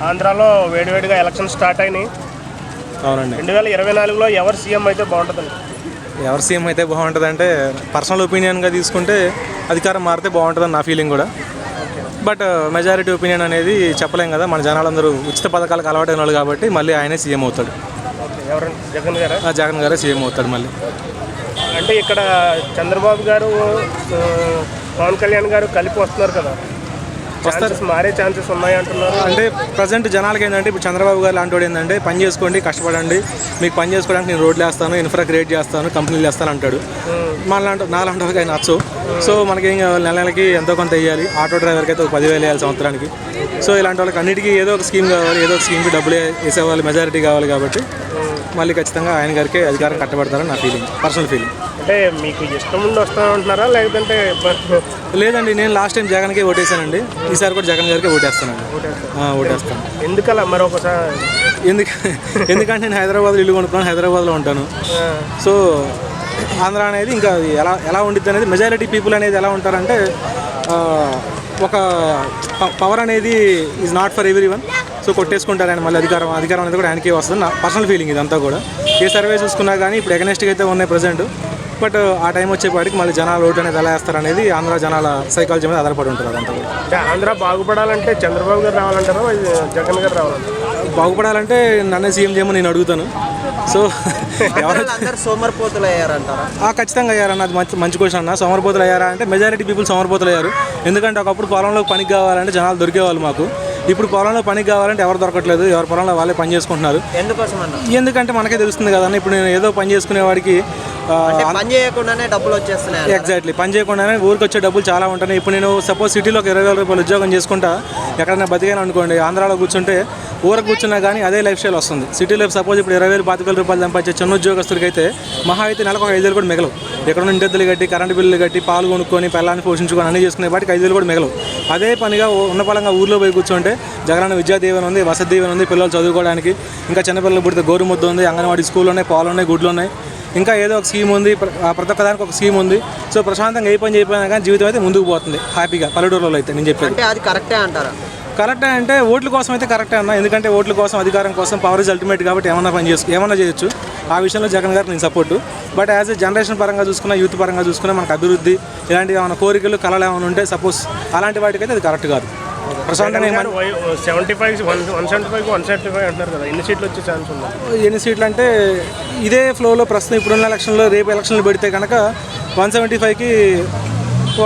ఆంధ్రాలో వేడివేడిగా election start అయినాయి. అవునండి. 2024లో ఎవరు సీఎం అయితే బాగుంటుందండి? ఎవరు సీఎం అయితే బాగుంటుంది అంటే పర్సనల్ ఒపీనియన్గా తీసుకుంటే అధికారం మారితే బాగుంటుందని నా ఫీలింగ్ కూడా. బట్ మెజారిటీ ఒపీనియన్ అనేది చెప్పలేం కదా. మన జనాలందరూ ఉచిత పథకాలకు అలవాటైన వాళ్ళు కాబట్టి మళ్ళీ ఆయనే సీఎం అవుతాడు. ఎవరండి? జగన్ గారా? జగన్ గారే సీఎం అవుతాడు మళ్ళీ. అంటే ఇక్కడ చంద్రబాబు గారు పవన్ కళ్యాణ్ గారు కలిపి వస్తున్నారు కదా, మారే ఛాన్సెస్ ఉన్నాయి అంటున్నారు. అంటే ప్రజెంట్ జనాలకి ఏంటంటే ఇప్పుడు చంద్రబాబు గారు లాంటి వాడు ఏంటంటే పని చేసుకోండి, కష్టపడండి, మీకు పని చేసుకోవడానికి నేను రోడ్లు వేస్తాను, ఇన్ఫ్రా క్రియేట్ చేస్తాను, కంపెనీలు వేస్తాను అంటాడు. నాలాంటి వాళ్ళకి ఆయన నచ్చు. సో మనకేం కావాలి, నెలకి ఎంతో కొంత వేయాలి. ఆటో డ్రైవర్కి అయితే ఒక 10,000 వేయాలి సంవత్సరానికి. సో ఇలాంటి వాళ్ళకి అన్నిటికీ ఏదో ఒక స్కీమ్ కావాలి, ఏదో ఒక స్కీమ్కి డబ్బులు వేసేవాళ్ళు మెజారిటీ కావాలి కాబట్టి మళ్ళీ ఖచ్చితంగా ఆయన గారికి అధికారం కట్టబడతారని నా ఫీలింగ్, పర్సనల్ ఫీలింగ్. అంటే మీకు ఇష్టం ఉండి వస్తానంటున్నారా లేదంటే? లేదండి, నేను లాస్ట్ టైం జగన్కే ఓటేసానండి. ఈసారి కూడా జగన్ గారికి ఓటేస్తానండి. ఓటేస్తాను. ఎందుకలా మరొకసారి? ఎందుకంటే నేను హైదరాబాద్లో ఇల్లు కొనుక్కొని హైదరాబాద్లో ఉంటాను. సో ఆంధ్ర అనేది ఇంకా ఎలా ఉండిద్ది అనేది మెజారిటీ పీపుల్ అనేది ఎలా ఉంటారంటే ఒక పవర్ అనేది is not for everyone. So కొట్టేసుకుంటారు ఆయన మళ్ళీ అధికారం అనేది కూడా ఆయనకే వస్తుంది. నా పర్సనల్ ఫీలింగ్ ఇదంతా కూడా. ఏ సర్వే చూసుకున్నా కానీ ఇప్పుడు ఎగనెస్ట్గా అయితే ఉన్నాయి ప్రజెంట్. బట్ ఆ టైం వచ్చేపాటికి మళ్ళీ జనాలు ఓటు అనేది ఎలా వేస్తారు అనేది ఆంధ్ర జనాల సైకాలజీ మీద ఆధారపడి ఉంటుంది అదంతా కూడా. ఆంధ్ర బాగుపడాలంటే చంద్రబాబు గారు రావాలంటారా జగన్ గారు రావాలంటారా? బాగుపడాలంటే నన్నే సీఎం చేయమని నేను అడుగుతాను. సో ఎవరందరూ సోమరిపోతులు అయ్యారంటారా? ఖచ్చితంగా అయ్యారన్న, అది మంచి క్వశ్చన్ అన్న. సోమరిపోతులు అయ్యారా అంటే మెజారిటీ పీపుల్ సోమరిపోతులు అయ్యారు. ఎందుకంటే ఒకప్పుడు పొలంలో పనికి కావాలంటే జనాలు దొరికేవాళ్ళు మాకు. ఇప్పుడు పొలంలో పనికి కావాలంటే ఎవరు దొరకట్లేదు, ఎవరి పొలంలో వాళ్ళే పని చేసుకుంటున్నారు. ఎందుకంటే మనకే తెలుస్తుంది కదన్న. ఇప్పుడు నేను ఏదో పని చేసుకునేవాడికి పని చేయకుండానే డబ్బులు వచ్చేస్తున్నాయి. ఎగ్జాక్ట్లీ, పని చేయకుండానే ఊరికి వచ్చే డబ్బులు చాలా ఉంటాయి. ఇప్పుడు నేను సపోజ్ సిటీలో 20,000 రూపాయలు ఉద్యోగం చేసుకుంటా ఎక్కడైనా బతికాను అనుకోండి, ఆంధ్రాలో కూర్చుంటే ఊరికి కూర్చున్నా కానీ అదే లైఫ్ స్టైల్ వస్తుంది. సిటీలో సపోజ్ ఇప్పుడు 20,000 25,000 రూపాయలు సంపాదించే చిన్న ఉద్యోగస్తుడికి అయితే మహా అయితే నెలకు ఒక 5,000 కూడా మిగలవు. ఎక్కడ ఇంటెద్దులు కట్టి, కరెంటు బిల్లులు కట్టి, పాలు కొనుక్కొని, పిల్లల్ని పోషించుకొని అన్నీ చేసుకునే వాటికి 5,000 కూడా మిగలవు. అదే పనిగా ఉన్న పలంగా ఊర్లో పోయి కూర్చుంటే జగనన్న విద్యా దీవెన ఉంది, వసతి దీవెన ఉంది, పిల్లలు చదువుకోవడానికి, ఇంకా చిన్నపిల్లలు పుడితే గోరుముద్ద ఉంది, అంగన్వాడీ స్కూల్ ఉన్నాయి, పాలు ఉన్నాయి, గుడ్లు ఉన్నాయి, ఇంకా ఏదో ఒక స్కీమ్ ఉంది. ప్రతి ఒక్కదానికి ఒక స్కీమ్ ఉంది. సో ప్రశాంతంగా ఏ పని చేయకపోయినా కానీ జీవితం అయితే ముందుకు పోతుంది హ్యాపీగా. పల్లెటూరులో అయితే నేను చెప్పాను. అంటే అది కరెక్టే అంటారా? కరెక్టే అంటే ఓట్ల కోసం అయితే కరెక్టే అన్న. ఎందుకంటే ఓట్ల కోసం, అధికారం కోసం, పవర్ ఇస్ అల్టిమేట్ కాబట్టి ఏమన్నా చేయొచ్చు. ఆ విషయంలో జగన్ గారికి నేను support. But as a generation పరంగా చూసుకున్నా, యూత్ పరంగా చూసుకున్నా, మనకు అభివృద్ధి ఇలాంటివి ఏమైనా కోరికలు, కళలు ఏమైనా ఉంటే సపోజ్ అలాంటి వాటికైతే అది కరెక్ట్ కాదు. ప్రశాంతంగా 75 175 అంటారు కదా, ఎన్ని సీట్లు వచ్చే ఛాన్స్ ఉంది? ఎన్ని సీట్లు అంటే ఇదే ఫ్లోలో ప్రస్తుతం ఇప్పుడున్న ఎలక్షన్లో, రేపు ఎలక్షన్లు పెడితే కనుక 175కి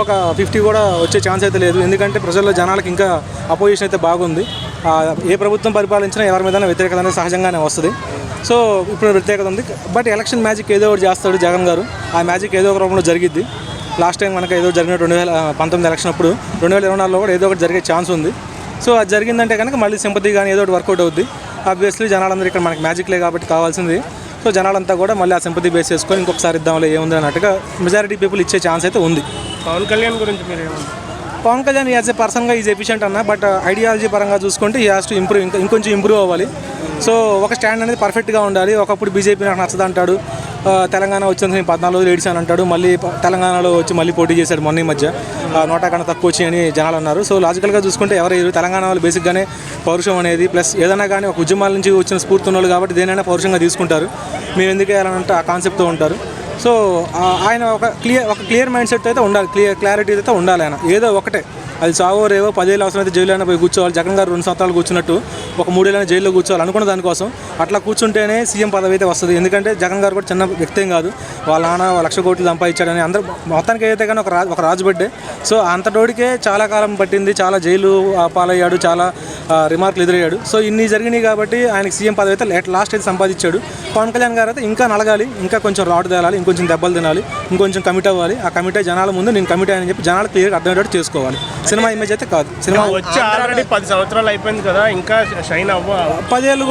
ఒక 50 కూడా వచ్చే ఛాన్స్ అయితే లేదు. ఎందుకంటే ప్రజల్లో జనాలకు ఇంకా అపోజిషన్ అయితే బాగుంది. ఏ ప్రభుత్వం పరిపాలించినా ఎవరి మీద వ్యతిరేకత అనేది సహజంగానే వస్తుంది. సో ఇప్పుడు వ్యతిరేకత ఉంది. బట్ ఎలక్షన్ మ్యాజిక్ ఏదో ఒకటి చేస్తాడు జగన్ గారు. ఆ మ్యాజిక్ ఏదో ఒక రూపంలో జరిగిద్ది. లాస్ట్ టైం మనకు ఏదో జరిగిన 2019 ఎలక్షన్ అప్పుడు 2024లో కూడా ఏదో ఒకటి జరిగే ఛాన్స్ ఉంది. సో అది జరిగిందంటే కనుక మళ్ళీ సింపతి కానీ ఏదో ఒకటి వర్కౌట్ అవుద్ది. ఆబ్వియస్లీ జనాలందరూ ఇక్కడ మనకి మ్యాజిక్లే కాబట్టి కావాల్సింది. సో జనాలంతా కూడా మళ్ళీ ఆ సింపతి బేస్ చేసుకొని ఇంకొకసారి ఇద్దాంలో ఏముంది అన్నట్టుగా మెజారిటీ పీపుల్ ఇచ్చే ఛాన్స్ అయితే ఉంది. పవన్ కళ్యాణ్ గురించి మీరు ఏమన్నా? పవన్ కళ్యాణ్ యాజ్ ఏ పర్సన్గా ఈజ్ ఎఫిషియెంట్ అన్న. బట్ ఐడియాలజీ పరంగా చూసుకుంటే ఈ హ్యాస్ టు ఇంప్రూవ్, ఇంకొంచెం ఇంప్రూవ్ అవ్వాలి. సో ఒక స్టాండ్ అనేది పర్ఫెక్ట్గా ఉండాలి. ఒకప్పుడు బీజేపీ నాకు నచ్చదు అంటాడు, తెలంగాణ వచ్చింది నేను 14 రోజులు ఏడిచాను అంటాడు, మళ్ళీ తెలంగాణలో వచ్చి మళ్ళీ పోటీ చేశాడు మొన్న ఈ మధ్య, 100 కన్నా తక్కువ వచ్చి అని జనాలు అన్నారు. సో లాజికల్గా చూసుకుంటే ఎవరు తెలంగాణ వాళ్ళు బేసిక్గానే పౌరుషం అనేది ప్లస్ ఏదైనా కానీ ఒక ఉద్యమాల నుంచి వచ్చిన స్ఫూర్తి ఉన్నోళ్ళు కాబట్టి దేనైనా పౌరుషంగా తీసుకుంటారు. మేము ఎందుకు వేయాలంటే ఆ కాన్సెప్ట్తో ఉంటారు. సో ఆయన ఒక క్లియర్ మైండ్ సెట్ అయితే ఉండాలి, క్లారిటీ అయితే ఉండాలి. ఆయన ఏదో ఒకటే, అది చావో రేవో 10 ఏళ్ళు అవసరం అయితే జైలు అయినా పోయి కూర్చోవాలి. జగన్ గారు 2 సంవత్సరాలు కూర్చున్నట్టు ఒక 3 ఏళ్ళైనా జైల్లో కూర్చోవాలి అనుకున్న దానికోసం అట్లా కూర్చుంటేనే సీఎం పదవి అయితే వస్తుంది. ఎందుకంటే జగన్ గారు కూడా చిన్న వ్యక్తి ఏం కాదు. వాళ్ళ నాన్న 1,00,000 కోట్లు సంపాదించాడని అందరూ మొత్తానికి అయితే కానీ ఒక రాజు బిడ్డే. సో అంతటోడికే చాలా కాలం పట్టింది, చాలా జైలు పాలయ్యాడు, చాలా రిమార్కులు ఎదురయ్యాడు. సో ఇన్ని జరిగినాయి కాబట్టి ఆయనకి సీఎం పదవి అయితే లాస్ట్ అయితే సంపాదించాడు. పవన్ కళ్యాణ్ గారు అయితే ఇంకా నలగాలి, ఇంకా కొంచెం రాడు తేలాలి, ఇంకొంచెం దెబ్బలు తినాలి, ఇంకొంచెం కమిట్ అవ్వాలి. ఆ కమిటీ జనాల ముందు నేను కమిటీ అని చెప్పి జనాలు క్లియర్గా అర్థమయ్యేటట్టు చేసుకోవాలి. సినిమా ఇమేజ్ అయితే కాదు. సినిమా వచ్చి ఆల్రెడీ 10 సంవత్సరాలు అయిపోయింది కదా, ఇంకా షైన్ 10 ఏళ్ళు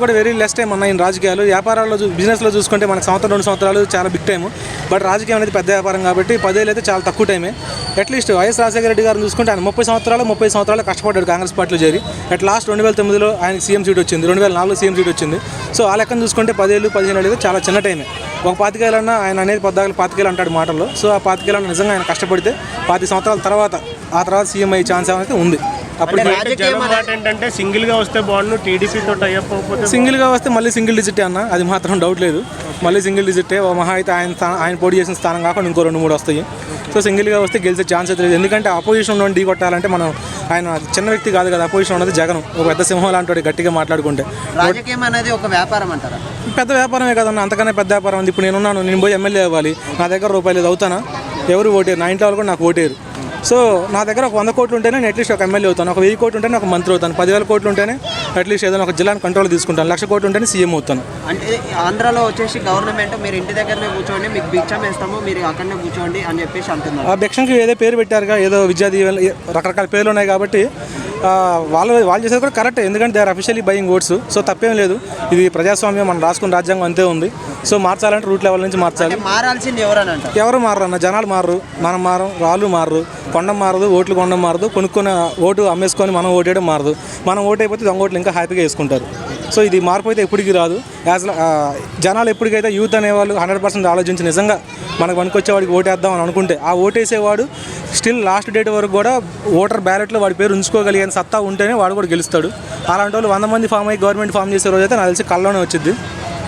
కూడా వెరీ లెస్ టైం అన్న. ఈ రాజకీయాలు, వ్యాపారాల్లో, బిజినెస్లో చూసుకుంటే మనకు 1-2 సంవత్సరాలు చాలా బిగ్ టైం. బట్ రాజకీయం అనేది పెద్ద వ్యాపారం కాబట్టి 10 ఏళ్ళు అయితే చాలా తక్కువ టైమే. అట్లీస్ట్ వైఎస్ రాజశేఖర రెడ్డి గారిని చూసుకుంటే ఆయన 30 సంవత్సరాలు కష్టపడ్డాడు కాంగ్రెస్ పార్టీలో చేరి. అట్ లాస్ట్ 2009లో ఆయనకి సీఎం సీట్ వచ్చింది, 2004లో సీఎం సీట్ వచ్చింది. సో ఆ లెక్కను చూసుకుంటే 10 ఏళ్ళు 15 ఏళ్ళు చాలా చిన్న టైమే. ఒక 25 ఏళ్ళన్నా ఆయన అనేది 25 ఏళ్ళు అంటాడు మాటల్లో. సో ఆ 25 ఏళ్ళన్నా నిజంగా ఆయన కష్టపడితే 25 సంవత్సరాల తర్వాత సీఎం అయ్యే ఛాన్స్ అయితే ఉంది. అప్పుడు జనం మాట ఏంటంటే సింగిల్ గా వస్తే బాగుండు, టీడీపీతో టైఅప్ అవ్వకపోతే సింగిల్గా వస్తే మళ్ళీ సింగిల్ డిజిటే అన్న, అది మాత్రం డౌట్ లేదు. మళ్ళీ సింగిల్ డిజిటే, మహా అయితే ఆయన పోటీ చేసిన స్థానం కాకుండా ఇంకో 2-3 వస్తాయి. సో సింగిల్గా వస్తే గెలిచే ఛాన్స్ అయితే లేదు. ఎందుకంటే అపోజిషన్ ఢీ కొట్టాలంటే మనం, ఆయన చిన్న వ్యక్తి కాదు కదా, అపోజిషన్ ఉన్నది జగన్, ఒక పెద్ద సింహం లాంటి గట్టిగా మాట్లాడుకుంటే. రాజకీయం అనేది ఒక వ్యాపారం అంటారా? పెద్ద వ్యాపారమే కదన్న, అంతకన్నా పెద్ద వ్యాపారం ఉంది. ఇప్పుడు నేను పోయి ఎమ్మెల్యే అవ్వాలి, నా దగ్గర రూపాయలు లేదు, అవుతానా? ఎవరు ఓటేరు, నా ఇంట్లో వాళ్ళు కూడా నాకు ఓటేరు. సో నా దగ్గర ఒక 100 కోట్లు ఉంటేనే నేను అట్లీస్ట్ ఒక ఎమ్మెల్యే అవుతాను, ఒక 1000 కోట్లు ఉంటేనే ఒక మంత్రి అవుతాను, 10,000 కోట్లు ఉంటేనే అట్లీస్ట్ ఏదైనా ఒక జిల్లాను కంట్రోల్ తీసుకుంటాను, 1,00,000 కోట్లు ఉంటేనే సీఎం అవుతాను. అంటే ఆంధ్రాలో వచ్చేసి గవర్నమెంట్ మీరు ఇంటి దగ్గరనే కూర్చోండి, మీకు భిక్షం వేస్తాము, మీరు అక్కడనే కూర్చోండి అని చెప్పేసి అంటున్నారు. ఆ భిక్షంకి ఏదో పేరు పెట్టారుగా, ఏదో విద్యా దీవెన, రకరకాల పేర్లు ఉన్నాయి కాబట్టి వాళ్ళు చేసేది కూడా కరెక్ట్. ఎందుకంటే they are officially buying oats. So తప్పేం లేదు, ఇది ప్రజాస్వామ్యం, మనం రాసుకున్న రాజ్యాంగం అంతే ఉంది. సో మార్చాలంటే రూట్ లెవెల్ నుంచి మార్చాలి. మారాల్సింది ఎవరని అంటారు? ఎవరు మారన్న, జనాలు మారరు, మనం మారం, రాళ్ళు మారరు, కొండం మారదు, ఓట్లు కొండం మారదు, కొనుక్కున్న ఓటు అమ్మేసుకొని మనం ఓటేయడం మారదు. మనం ఓటు అయిపోతే దొంగ ఓట్లు ఇంకా హ్యాపీగా వేసుకుంటారు. సో ఇది మార్పు అయితే ఎప్పటికీ రాదు. జనాలు ఎప్పటికైతే యూత్ అనేవాళ్ళు 100% ఆలోచించి నిజంగా మనకు పనికొచ్చేవాడికి ఓటేద్దాం అని అనుకుంటే, ఆ ఓటేసేవాడు స్టిల్ లాస్ట్ డేట్ వరకు కూడా ఓటర్ బ్యాలెట్లో వాడి పేరు ఉంచుకోగలిగే సత్తా ఉంటేనే వాడు కూడా గెలుస్తాడు. అలాంటి వాళ్ళు 100 మంది ఫామ్ అయ్యి గవర్నమెంట్ ఫామ్ చేసే రోజు అయితే నాకు తెలిసి కల్లోనే వచ్చింది,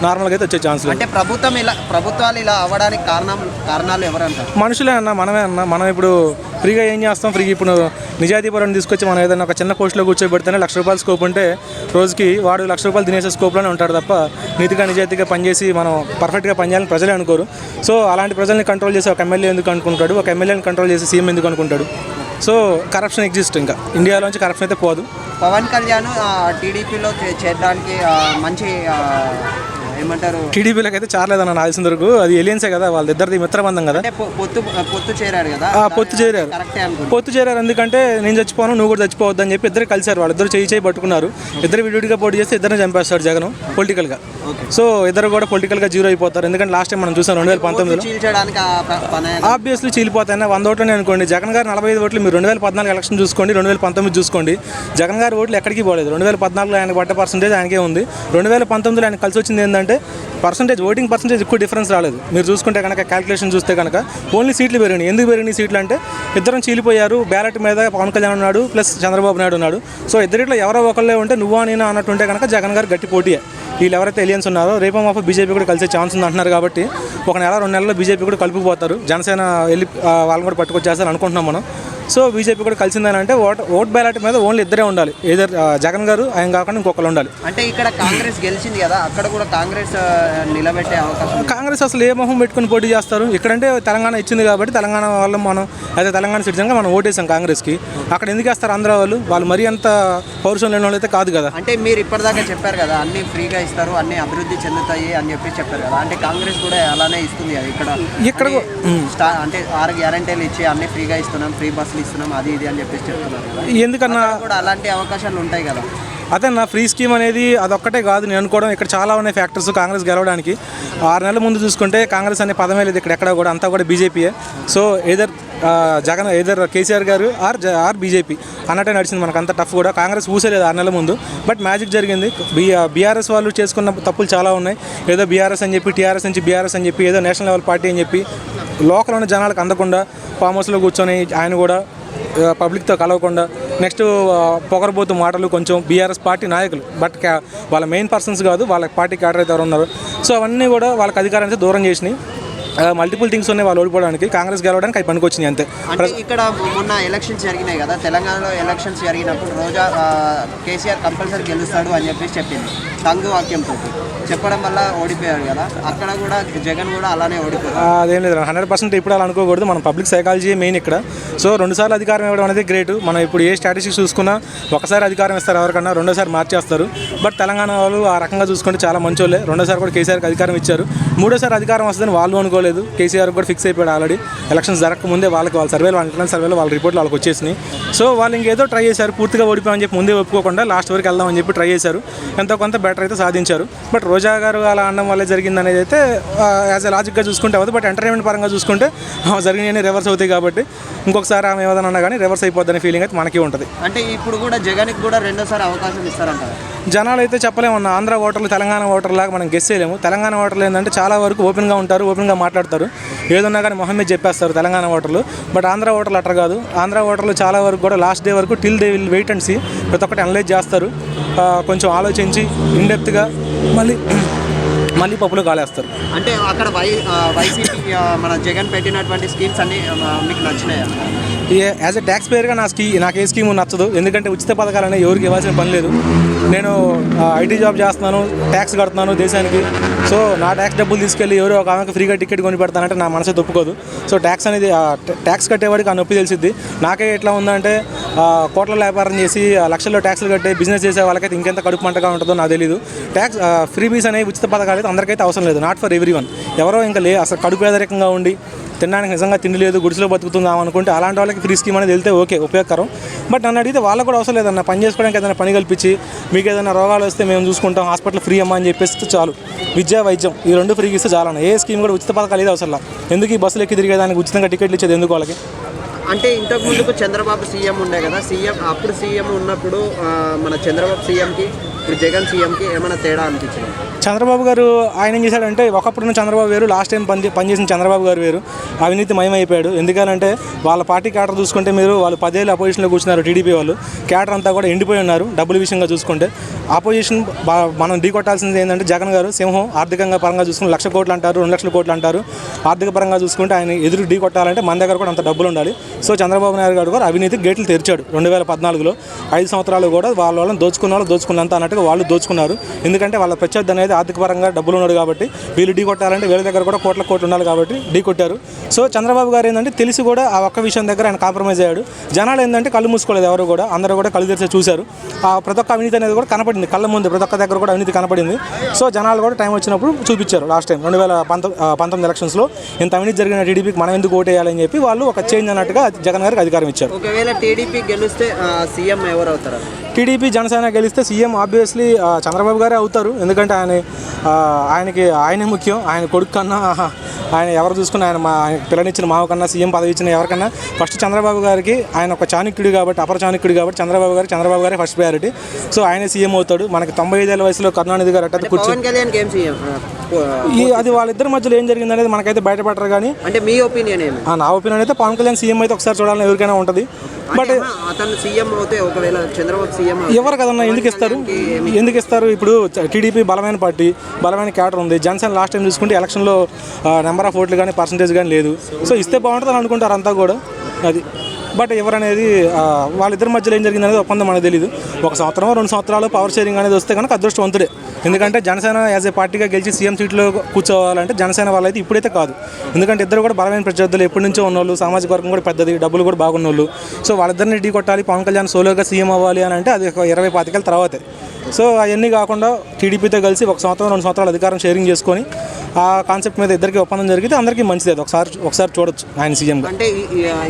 నార్మల్గా అయితే వచ్చే ఛాన్స్ లేదు. అంటే ప్రభుత్వాలు ఇలా అవ్వడానికి కారణాలు ఎవరంటారు? మనుషులే అన్న, మనమే అన్న. మనం ఇప్పుడు ఫ్రీగా ఏం చేస్తాం? ఫ్రీగా ఇప్పుడు నిజాయితీ పరుని తీసుకొచ్చి మనం ఏదైనా ఒక చిన్న పోస్టులో కూర్చోబెడితేనే ₹1,00,000 స్కోప్ ఉంటే రోజుకి వాడు ₹1,00,000 తినేసే స్కోప్లోనే ఉంటాడు తప్ప నీతిగా నిజాయితీగా పనిచేసి మనం పర్ఫెక్ట్గా పనిచేయాలని ప్రజలే అనుకోరు. సో అలాంటి ప్రజల్ని కంట్రోల్ చేసి ఒక ఎమ్మెల్యే ఎందుకు అనుకుంటాడు, ఒక ఎమ్మెల్యేని కంట్రోల్ చేసి సీఎం ఎందుకు అనుకుంటాడు? సో కరప్షన్ ఎగ్జిస్ట్, ఇంకా ఇండియాలోంచి కరప్షన్ అయితే పోదు. పవన్ కళ్యాణ్ టీడీపీలో చేరడానికి మంచి ఏమంటారు, టీడీపీలోకి అయితే చారలేదన్న నాకు తెలిసిన వరకు. అది ఎలియన్సే కదా, వాళ్ళిద్దరిది మిత్రబంధం కదా. అంటే పొత్తు చేరారు కదా, పొత్తు చేరారు, కరెక్టే అనుకుంటా. పొత్తు చేరారు. ఎందుకంటే నేను చచ్చిపోను, నువ్వు కూడా చచ్చిపోవద్దు అని చెప్పి ఇద్దరు కలిసారు. వాళ్ళిద్దరు చేయి పట్టుకున్నారు. ఇద్దరు విడివిడిగా పోటీ చేస్తే ఇద్దరిని చంపేస్తాడు జగన్ పొలిటికల్గా. సో ఇద్దరు కూడా పొలిటికల్గా జీరో అయిపోతారు. ఎందుకంటే లాస్ట్ టైం మనం చూసాం 2019లో ఆబ్వియస్లీ చీలిపోతాయి. 100 ఓట్లనే అనుకోండి, జగన్ గారు 45 ఓట్లు. మీరు 2014 ఎలక్షన్ చూసుకోండి, 2019 చూసుకోండి, జగన్ గారి ఓట్లు ఎక్కడికి పోలేదు. 2014లో ఆయనకు పడ్డ పర్సెంటేజ్ ఆయనకే ఉంది. 2019లో ఆయన కలిసి వచ్చింది ఏంటంటే ఓటింగ్ పర్సెంటేజ్ ఎక్కువ డిఫరెన్స్ రాలేదు. మీరు చూసుకుంటే కనుక క్యాలిక్యులేషన్ చూస్తే కనుక ఓన్లీ సీట్లు పెరిగినాయి. ఎందుకు పెరిగినాయి సీట్లు అంటే ఇద్దరం చీలిపోయారు. బ్యాలెట్ మీద పవన్ కళ్యాణ్ ఉన్నాడు, ప్లస్ చంద్రబాబు నాయుడు ఉన్నాడు. సో ఇద్దరిట్లో ఎవరో ఒకళ్ళే ఉంటే నువ్వా నేనా అన్నట్టుంటే కనుక జగన్ గారు గట్టి పోటీయే. వీళ్ళు ఎవరైతే ఎలియన్స్ ఉన్నారో రేపో మాపో బీజేపీ కూడా కలిసే ఛాన్స్ ఉంది అంటున్నారు కాబట్టి 1 నెల 2 నెలల్లో బీజేపీ కూడా కలుపుకుపోతారు. జనసేన వెళ్ళి వాళ్ళని కూడా పట్టుకొచ్చేస్తారు అనుకుంటున్నాం మనం. సో బీజేపీ కూడా కలిసిందని అంటే ఓట్ బ్యాలెట్ మీద ఓన్లీ ఇద్దరే ఉండాలి, ఏదర్ జగన్ గారు ఆయన కాకుండా ఇంకొకరు ఉండాలి. అంటే ఇక్కడ కాంగ్రెస్ గెలిచింది కదా, అక్కడ కూడా కాంగ్రెస్ నిలబెట్టే అవకాశం. కాంగ్రెస్ అసలు ఏ మొహం పెట్టుకుని పోటీ చేస్తారు? ఇక్కడంటే తెలంగాణ ఇచ్చింది కాబట్టి తెలంగాణ వాళ్ళు మనం అయితే తెలంగాణ సిటిజన్గా మనం ఓటేసాం కాంగ్రెస్కి. అక్కడ ఎందుకు వేస్తారు ఆంధ్ర వాళ్ళు మరీ అంత పౌరుషం లేని వాళ్ళు అయితే కాదు కదా. అంటే మీరు ఇప్పటిదాకా చెప్పారు కదా అన్ని ఫ్రీగా ఇస్తారు, అన్ని అభివృద్ధి చెందుతాయి అని చెప్పి చెప్పారు కదా, అంటే కాంగ్రెస్ కూడా అలానే ఇస్తుంది కదా ఇక్కడ అంటే 6 గ్యారెంటీలు ఇచ్చి అన్ని ఫ్రీగా ఇస్తున్నాం, ఫ్రీ బస్సులు ఇస్తున్నాం, అది ఇది అని చెప్పేసి చెప్తున్నారు. ఎందుకన్నా కూడా అలాంటి అవకాశాలు ఉంటాయి కదా. అదే నా ఫ్రీ స్కీమ్ అనేది అదొక్కటే కాదు నేను అనుకోవడం. ఇక్కడ చాలా ఉన్నాయి ఫ్యాక్టర్స్ కాంగ్రెస్ గెలవడానికి. 6 నెలల ముందు చూసుకుంటే కాంగ్రెస్ అనే పదమే లేదు ఇక్కడ ఎక్కడ కూడా, అంతా కూడా బీజేపీయే. సో ఏదర్ కేసీఆర్ గారు ఆర్ బీజేపీ అన్నట్టే నడిచింది. మనకు అంత టఫ్ కూడా కాంగ్రెస్ ఊసేలేదు 6 నెలల ముందు. బట్ మ్యాజిక్ జరిగింది. బీఆర్ఎస్ వాళ్ళు చేసుకున్న తప్పులు చాలా ఉన్నాయి. ఏదో బీఆర్ఎస్ అని చెప్పి, టీఆర్ఎస్ నుంచి బీఆర్ఎస్ అని చెప్పి, ఏదో నేషనల్ లెవెల్ పార్టీ అని చెప్పి లోకల్ ఉన్న జనాలకు అందకుండా ఫామ్ హౌస్లో కూర్చొని ఆయన కూడా పబ్లిక్తో కలవకుండా నెక్స్ట్ పొగరబోతు మాటలు కొంచెం బీఆర్ఎస్ పార్టీ నాయకులు, బట్ వాళ్ళ మెయిన్ పర్సన్స్ కాదు, వాళ్ళ పార్టీ క్యాడర్ అయితే ఉన్నారు. సో అవన్నీ కూడా వాళ్ళకి అధికారాన్ని దూరం చేసినాయి. మల్టిపుల్ థింగ్స్ ఉన్నాయి వాళ్ళు ఓడిపోవడానికి, కాంగ్రెస్ గెలవడానికి అవి పనికొచ్చినాయి అంతే. అంటే ఇక్కడ మొన్న ఎలక్షన్స్ జరిగినాయి కదా, తెలంగాణలో ఎలక్షన్స్ జరిగినప్పుడు రోజా కేసీఆర్ కంపల్సరీ గెలుస్తాడు అని చెప్పేసి చెప్పింది తంగు వాక్యంతో చెప్పడం వల్ల ఓడిపోయారు కదా, అక్కడ కూడా జగన్ కూడా అలానే ఓడిపోయారు. అదేం లేదు 100% ఇప్పుడు అలా అనుకోకూడదు. మనం పబ్లిక్ సైకాలజీ మెయిన్ ఇక్కడ. సో 2 సార్లు అధికారం ఇవ్వడం అనేది గ్రేట్. మనం ఇప్పుడు ఏ స్ట్రాటజిక్స్ చూసుకున్నా ఒకసారి అధికారం ఇస్తారు ఎవరికన్నా, 2వ సారి మార్చేస్తారు. బట్ తెలంగాణ వాళ్ళు ఆ రకంగా చూసుకుంటే చాలా మంచోళ్ళే. 2వ సారి కూడా కేసీఆర్కి అధికారం ఇచ్చారు. 3వ సారి అధికారం వస్తుందని వాళ్ళు అనుకోలేదు. కేసీఆర్ కూడా ఫిక్స్ అయిపోయాడు ఆల్రెడీ. ఎలక్షన్స్ జరగకముందే వాళ్ళ ఇంటర్నల్ సర్వేలో వాళ్ళ రిపోర్ట్లు వాళ్ళకి వచ్చేసినాయి. సో వాళ్ళు ఇంకేదో ట్రై చేశారు, పూర్తిగా ఓడిపోయామని చెప్పి ముందే ఒప్పుకోకుండా లాస్ట్ వరకు వెళ్దామని చెప్పి ట్రై చేశారు. ఎంతో కొంత బెటర్ అయితే సాధించారు. బట్ రోజా గారు అలా అనడం వల్లే జరిగింది అనేది అయితే యాజ్ ఎ లాజిక్గా చూసుకుంటే అవ్వదు. బట్ ఎంటర్టైన్మెంట్ పరంగా చూసుకుంటే జరిగినవి రివర్స్ అవుతాయి కాబట్టి ఇంకొకసారి ఆమె ఏదన్నా కానీ రివర్స్ అయిపోద్దనే ఫీలింగ్ అయితే మనకి ఉంటుంది. అంటే ఇప్పుడు కూడా జగన్కి కూడా 2వ సారి అవకాశం ఇస్తారంటారు. జనాలు అయితే చెప్పలేమన్నా, ఆంధ్ర ఓటర్లు తెలంగాణ ఓటర్లాగా మనం గెస్ చేయలేము. తెలంగాణ ఓటర్లు ఏంటంటే చాలా వరకు ఓపెన్గా ఉంటారు, ఓపెన్గా మాట్లాడతారు, ఏదన్నా కానీ మొహం మీద చెప్పేస్తారు తెలంగాణ ఓటర్లు. బట్ ఆంధ్ర ఓటర్లు అట్లా కాదు. ఆంధ్ర ఓటర్లు చాలా వరకు కూడా లాస్ట్ డే వరకు till they will wait and see, ప్రతి ఒక్కటి అనలైజ్ చేస్తారు, కొంచెం ఆలోచించి ఇన్డెప్త్గా మళ్ళీ పప్పులో కాలేస్తారు. అంటే అక్కడ వైసీపీ మన జగన్ పెట్టినటువంటి స్కీమ్స్ అన్ని మీకు నచ్చినాయా? యాజ్ ఎ ట్యాక్స్ పేయర్గా నాకు ఏ స్కీము నచ్చదు. ఎందుకంటే ఉచిత పథకాలనే ఎవరికి ఇవ్వాల్సిన పని లేదు. నేను ఐటీ జాబ్ చేస్తున్నాను, ట్యాక్స్ కడుతున్నాను దేశానికి. సో నా ట్యాక్స్ డబ్బులు తీసుకెళ్ళి ఎవరో ఒక ఆమెకు ఫ్రీగా టికెట్ కొని పెడతానంటే నా మనసు ఒప్పుకోదు. సో ట్యాక్స్ కట్టేవాడికి ఆ నొప్పి తెలిసిద్ది. నాకే ఎట్లా ఉందంటే కోట్ల వ్యాపారం చేసి లక్షల్లో ట్యాక్స్లు కట్టే బిజినెస్ చేసే వాళ్ళకైతే ఇంకెంత కడుపు మంటగా ఉంటుందో నాకు తెలియదు. ట్యాక్స్ ఫ్రీబీస్ అనేవి ఉచిత పథకాలు అయితే అందరికైతే అవసరం లేదు, నాట్ ఫర్ ఎవ్రీ వన్. ఎవరో ఇంకా అసలు కడుపు పేదరికంగా ఉండి తినడానికి నిజంగా తిండి లేదు, గుడిసెలో బతుకుతుందాం అనుకుంటే అలాంటి వాళ్ళకి ఫ్రీ స్కీమ్ అనేది వెళ్తే ఓకే, ఉపయోగకరం. బట్ నన్ను అడిగితే వాళ్ళకు కూడా అవసరం లేదన్న, పని చేసుకోవడానికి ఏదైనా పని కల్పించి మీకు ఏదైనా రోగాలు వస్తే మేము చూసుకుంటాం, హాస్పిటల్ ఫ్రీ అమ్మా అని చెప్పేస్తే చాలు. విద్యా వైద్యం ఈ రెండు ఫ్రీకి ఇస్తే చాలన్న. ఏ స్కీమ్ కూడా ఉచిత పథకాలు ఏది అవసరం. ఎందుకు ఈ బస్సులు ఎక్కి తిరిగేదానికి ఉచితంగా టికెట్లు ఇచ్చేది ఎందుకు వాళ్ళకి? అంటే ఇంతకు ముందుకు చంద్రబాబు సీఎం ఉండే కదా, అప్పుడు సీఎం ఉన్నప్పుడు మన చంద్రబాబు సీఎంకి ఇప్పుడు జగన్ సీఎంకి ఏమైనా తేడా అనిపించింది? చంద్రబాబు గారు ఆయన ఏం చేశాడంటే, ఒకప్పుడున్న చంద్రబాబు వేరు, లాస్ట్ టైం పనిచేసిన చంద్రబాబు గారు వేరు. అవినీతి మయమైపోయాడు. ఎందుకంటే వాళ్ళ పార్టీ క్యాడర్ చూసుకుంటే వాళ్ళు 10 ఏళ్ళు అపోజిషన్లో కూర్చున్నారు. టీడీపీ వాళ్ళు క్యాడర్ అంతా కూడా ఎండిపోయి ఉన్నారు. డబ్బుల విషయంగా చూసుకుంటే ఆపోజిషన్ మనం ఢీకొట్టాల్సింది ఏంటంటే జగన్ గారు సింహం. ఆర్థికంగా పరంగా చూసుకుంటే 1,00,000 కోట్లు అంటారు, 2,00,000 కోట్లు అంటారు. ఆర్థిక పరంగా చూసుకుంటే ఆయన ఎదురు ఢీకొట్టాలంటే మన దగ్గర కూడా అంత డబ్బులు ఉండాలి. సో చంద్రబాబు నాయుడు గారు కూడా అవినీతికి గేట్లు తెరిచాడు 2014లో. 5 సంవత్సరాలు కూడా వాళ్ళని దోచుకున్నంత అన్నట్టుగా వాళ్ళు దోచుకున్నారు. ఎందుకంటే వాళ్ళ ప్రత్యర్థి అనేది ఆర్థిక పరంగా డబ్బులు ఉన్నాడు కాబట్టి వీళ్ళు ఢీ కొట్టాలంటే వీళ్ళ దగ్గర కూడా కోట్లు ఉండాలి కాబట్టి ఢీ కొట్టారు. సో చంద్రబాబు గారు ఏంటంటే తెలిసి కూడా ఆ ఒక్క విషయం దగ్గర ఆయన కాంప్రమైజ్ అయ్యాడు. జనాలు ఏంటంటే కళ్ళు మూసుకోలేదు, ఎవరు కూడా అందరూ కూడా కళ్ళు తెరిచి చూశారు. ప్రతి ఒక్క అవినీతి అనేది కూడా కనపడింది కళ్ళ ముందు, ప్రతి ఒక్క దగ్గర కూడా అవినీతి కనపడింది. సో జనాలు కూడా టైం వచ్చినప్పుడు చూపించారు. లాస్ట్ టైం 2019 ఎలక్షన్స్లో ఇంత అవినీతి జరిగిన టీడీపీకి మనం ఎందుకు ఓటేయాలని చెప్పి వాళ్ళు ఒక చేంజ్ అన్నట్టుగా జగన్ గారికి అధికారం ఇచ్చారు. ఒకవేళ టీడీపీ గెలిస్తే సీఎం ఎవరు అవుతారు? టీడీపీ జనసేన గెలిస్తే సీఎం ఆబ్వియస్లీ చంద్రబాబు గారే అవుతారు. ఎందుకంటే ఆయనే ముఖ్యం. ఆయన కొడుకు కన్నా ఆయన ఎవరు చూసుకుని ఆయన పిల్లనిచ్చిన మావ కన్నా సీఎం పదవి ఇచ్చిన ఎవరికన్నా ఫస్ట్ చంద్రబాబు గారికి. ఆయన ఒక చాణక్యుడు కాబట్టి, అపర చాణక్యుడు కాబట్టి చంద్రబాబు గారే ఫస్ట్ ప్రయారిటీ. సో ఆయనే సీఎం అవుతాడు. మనకి 95 ఏళ్ళ వయసులో కరుణానిధి గారు అట్ట కూర్చొని అది వాళ్ళిద్దరి మధ్యలో ఏం జరిగింది అనేది మనకైతే బయటపడరు. కానీ అంటే మీ ఒపీనియన్ ఏమి? నా ఒపీనియన్ అయితే పవన్ కళ్యాణ్ సీఎం అయితే ఒకసారి చూడాలని ఎవరికైనా ఉంటుంది. బట్ అతను సీఎం అవుతే ఒకవేళ చంద్రబాబు సీఎం ఎవరు కదన్నా ఎందుకు ఇస్తారు? ఇప్పుడు టీడీపీ బలమైన పార్టీ, బలమైన క్యాడర్ ఉంది. జనసేన లాస్ట్ టైం చూసుకుంటే ఎలక్షన్లో నెంబర్ ఆఫ్ ఓట్లు కానీ పర్సంటేజ్ కానీ లేదు. సో ఇస్తే బాగుంటుంది అనుకుంటారు అంతా కూడా అది. బట్ ఎవరనేది వాళ్ళిద్దరి మధ్యలో ఏం జరిగింది అనేది ఒప్పందం మనకు తెలియదు. 1 సంవత్సరం 2 సంవత్సరాలు పవర్ షేరింగ్ అనేది వస్తే కనుక అదృష్టవంతుడే. ఎందుకంటే జనసేన యాజ్ ఏ పార్టీగా గెలిచి సీఎం సీట్లో కూర్చోవాలంటే జనసేన వాళ్ళైతే ఇప్పుడైతే కాదు. ఎందుకంటే ఇద్దరు కూడా బలమైన ప్రత్యర్థులు, ఎప్పటి నుంచో ఉన్నోళ్ళు, సామాజిక వర్గం కూడా పెద్దది, డబ్బులు కూడా బాగున్నోళ్ళు. సో వాళ్ళిద్దరిని ఢీ కొట్టాలి, పవన్ కళ్యాణ్ సోలోగా సీఎం అవ్వాలి అని అంటే అది 20-25 ఏళ్ళ తర్వాతే. సో అవన్నీ కాకుండా టీడీపీతో కలిసి 1 సంవత్సరం 2 సంవత్సరాలు అధికారం షేరింగ్ చేసుకొని ఆ కాన్సెప్ట్ మీద ఇద్దరికి ఒప్పందం జరిగితే అందరికీ మంచిది. అది ఒకసారి చూడొచ్చు ఆయన సీఎంగా. అంటే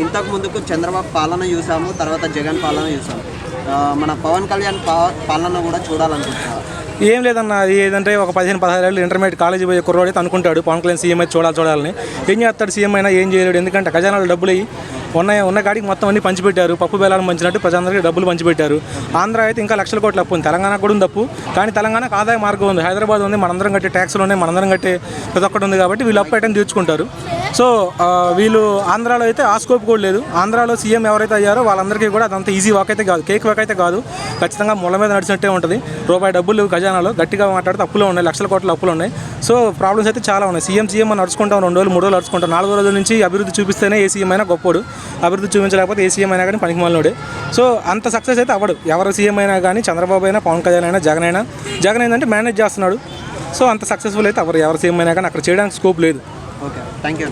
ఇంతకు ముందుకు చంద్రబాబు పాలన చూసాము, తర్వాత జగన్ పాలన చూసాము. మన పవన్ కళ్యాణ్ పాలన కూడా చూడాలనుకుంటున్నారు. ఏం లేదన్న, ఏదంటే ఒక 15-16 ఏళ్ళు ఇంటర్మీడియట్ కాలేజీ పోయే కుర్రోడు అయితే అనుకుంటాడు పవన్ కళ్యాణ్ సీఎం అయితే చూడాలని. ఏం చేస్తాడు సీఎం అయినా? ఏం చేయలేడు. ఎందుకంటే ఖజానాలు డబ్బులు అయ్యి ఉన్న కాడికి మొత్తం అన్ని పంచిపెట్టారు. పప్పు బేలాలు పంచినట్టు ప్రజలందరికీ డబ్బులు పంచిపెట్టారు. ఆంధ్ర అయితే ఇంకా లక్షల కోట్ల అప్పు ఉంది. తెలంగాణకు కూడా ఉంది అప్పు. కానీ తెలంగాణకు ఆదాయ మార్గం ఉంది. హైదరాబాద్ ఉంది, మనందరం కట్టే ట్యాక్సులు ఉన్నాయి, మనందరం కట్టే ప్రతి ఒక్కటి ఉంది. కాబట్టి వీళ్ళు అప్పు ఐటమ్ తీర్చుకుంటారు. సో వీళ్ళు ఆంధ్రాలో అయితే ఆ స్కోప్ కూడా లేదు. ఆంధ్రాలో సీఎం ఎవరైతే అయ్యారో వాళ్ళందరికీ కూడా అదంతా ఈజీ వాక్ అయితే కాదు, కేక్ వాక్ అయితే కాదు. ఖచ్చితంగా ముళ్ళ మీద నడిచినట్టే ఉంటుంది. రూపాయి డబ్బులు ఖజానాలో గట్టిగా మాట్లాడితే అప్పులో ఉన్నాయి, లక్షల కోట్ల అప్పులు ఉన్నాయి. సో ప్రాబ్లమ్స్ అయితే చాలా ఉన్నాయి. సీఎం అని నడుచుకుంటాం, 2 రోజులు 3 రోజులు నడుచుకుంటాం. 4వ రోజుల నుంచి అభివృద్ధి చూపిస్తేనే ఏ సీఎం అయినా గొప్పోడు. అభివృద్ధి చూపించలేకపోతే ఏ సీఎం అయినా కానీ పనికిమాలినోడే. సో అంత సక్సెస్ అయితే అవ్వడు. ఎవరు సీఎం అయినా కానీ, చంద్రబాబు అయినా, పవన్ కళ్యాణ్ అయినా, జగన్ ఏంటంటే మేనేజ్ చేస్తున్నాడు. సో అంత సక్సెస్ఫుల్ అయితే ఎవరు సీఎం అయినా కానీ అక్కడ చేయడానికి స్కోప్ లేదు. Okay, thank you.